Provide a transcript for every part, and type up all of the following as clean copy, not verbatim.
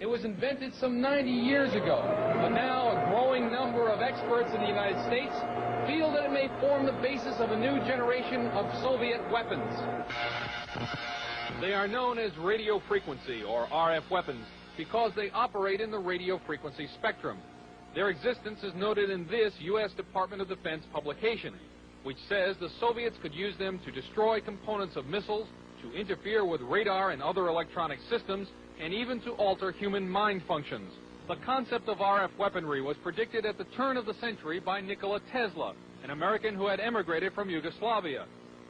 It was invented some 90 years ago, but now a growing number of experts in the United States feel that it may form the basis of a new generation of Soviet weapons. They are known as radio frequency, or RF weapons, because they operate in the radio frequency spectrum. Their existence is noted in this U.S. Department of Defense publication, which says the Soviets could use them to destroy components of missiles, to interfere with radar and other electronic systems, and even to alter human mind functions. The concept of RF weaponry was predicted at the turn of the century by Nikola Tesla, an American who had emigrated from Yugoslavia.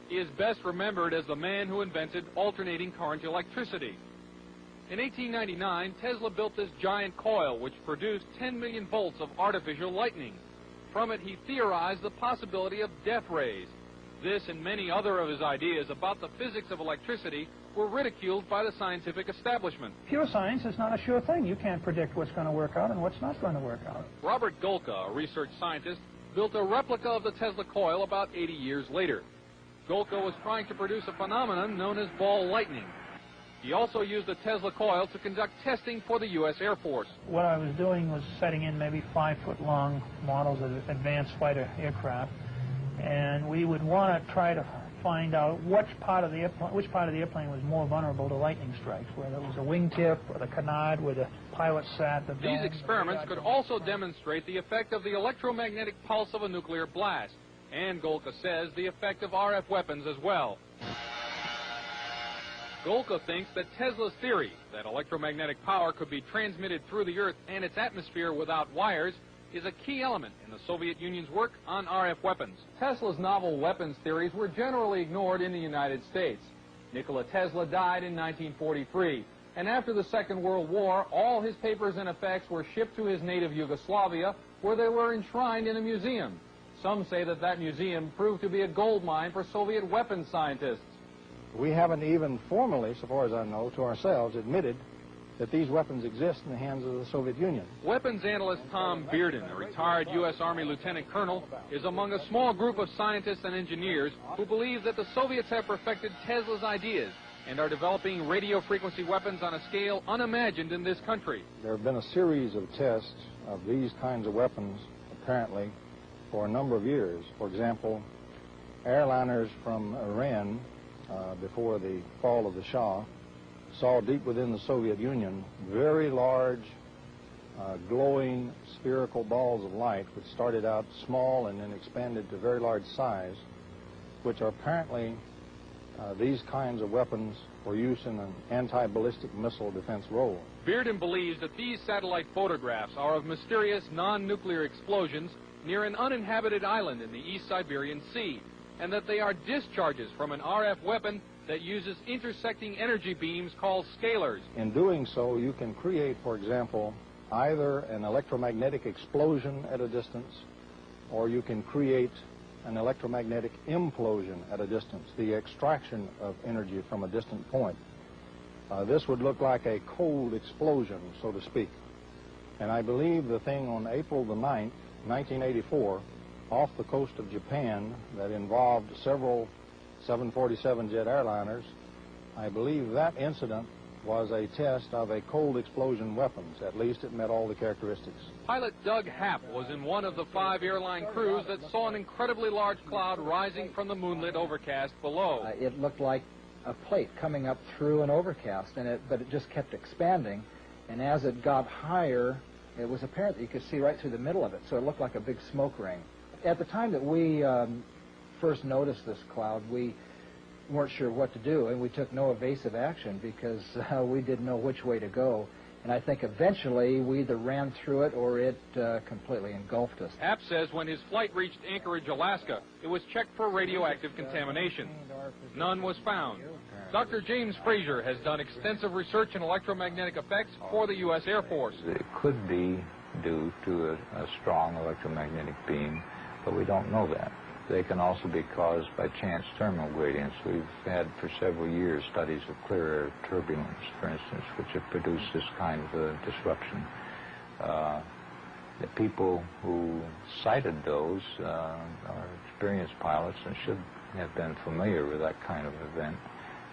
He is best remembered as the man who invented alternating current electricity. In 1899, Tesla built this giant coil which produced 10 million volts of artificial lightning. From it, he theorized the possibility of death rays. This and many other of his ideas about the physics of electricity were ridiculed by the scientific establishment. Pure science is not a sure thing. You can't predict what's going to work out and what's not going to work out. Robert Golka, a research scientist, built a replica of the Tesla coil about 80 years later. Golka was trying to produce a phenomenon known as ball lightning. He also used the Tesla coil to conduct testing for the U.S. Air Force. What I was doing was setting in maybe 5-foot-long models of advanced fighter aircraft, and we would want to try to find out which part of the airplane was more vulnerable to lightning strikes, whether it was a wingtip or the canard where the pilot sat. These experiments could also demonstrate the effect of the electromagnetic pulse of a nuclear blast, and Golka says the effect of RF weapons as well. Golka thinks that Tesla's theory that electromagnetic power could be transmitted through the Earth and its atmosphere without wires is a key element in the Soviet Union's work on RF weapons. Tesla's novel weapons theories were generally ignored in the United States. Nikola Tesla died in 1943, and after the Second World War, all his papers and effects were shipped to his native Yugoslavia, where they were enshrined in a museum. Some say that that museum proved to be a gold mine for Soviet weapons scientists. We haven't even formally, so far as I know, to ourselves admitted that these weapons exist in the hands of the Soviet Union. Weapons analyst Tom Bearden, a retired U.S. Army lieutenant colonel, is among a small group of scientists and engineers who believe that the Soviets have perfected Tesla's ideas and are developing radio frequency weapons on a scale unimagined in this country. There have been a series of tests of these kinds of weapons, apparently, for a number of years. For example, airliners from Iran, before the fall of the Shah, saw deep within the Soviet Union very large, glowing spherical balls of light, which started out small and then expanded to very large size, which are apparently these kinds of weapons for use in an anti-ballistic missile defense role. Bearden believes that these satellite photographs are of mysterious non-nuclear explosions near an uninhabited island in the East Siberian Sea, and that they are discharges from an RF weapon that uses intersecting energy beams called scalars. In doing so, you can create, for example, either an electromagnetic explosion at a distance, or you can create an electromagnetic implosion at a distance, the extraction of energy from a distant point. This would look like a cold explosion, so to speak. And I believe the thing on April the 9th, 1984, off the coast of Japan, that involved several 747 jet airliners, I believe that incident was a test of a cold explosion weapons. At least it met all the characteristics. Pilot Doug Happ was in one of the 5 airline crews that saw an incredibly large cloud rising from the moonlit overcast below. It looked like a plate coming up through an overcast, but it just kept expanding, and as it got higher, it was apparent that you could see right through the middle of it, so it looked like a big smoke ring. At the time that we first noticed this cloud, we weren't sure what to do, and we took no evasive action because we didn't know which way to go. And I think eventually we either ran through it or it completely engulfed us. Happ says when his flight reached Anchorage, Alaska, it was checked for radioactive contamination. None was found. Dr. James Frazier has done extensive research in electromagnetic effects for the U.S. Air Force. It could be due to a strong electromagnetic beam, but we don't know that. They can also be caused by chance thermal gradients. We've had for several years studies of clear air turbulence, for instance, which have produced this kind of a disruption. The people who cited those are experienced pilots and should have been familiar with that kind of event,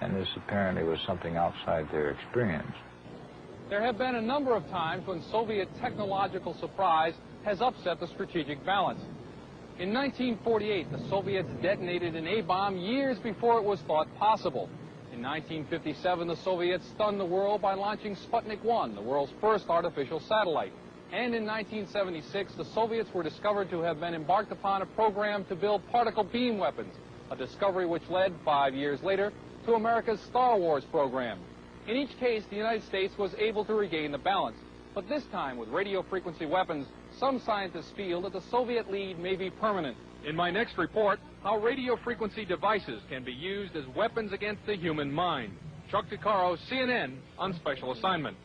and this apparently was something outside their experience. There have been a number of times when Soviet technological surprise has upset the strategic balance. In 1948, the Soviets detonated an A-bomb years before it was thought possible. In 1957, the Soviets stunned the world by launching Sputnik 1, the world's first artificial satellite. And in 1976, the Soviets were discovered to have been embarked upon a program to build particle beam weapons, a discovery which led 5 years later to America's Star Wars program. In each case, the United States was able to regain the balance. But this time, with radio frequency weapons, some scientists feel that the Soviet lead may be permanent. In my next report, how radio frequency devices can be used as weapons against the human mind. Chuck DeCaro, CNN, on special assignment.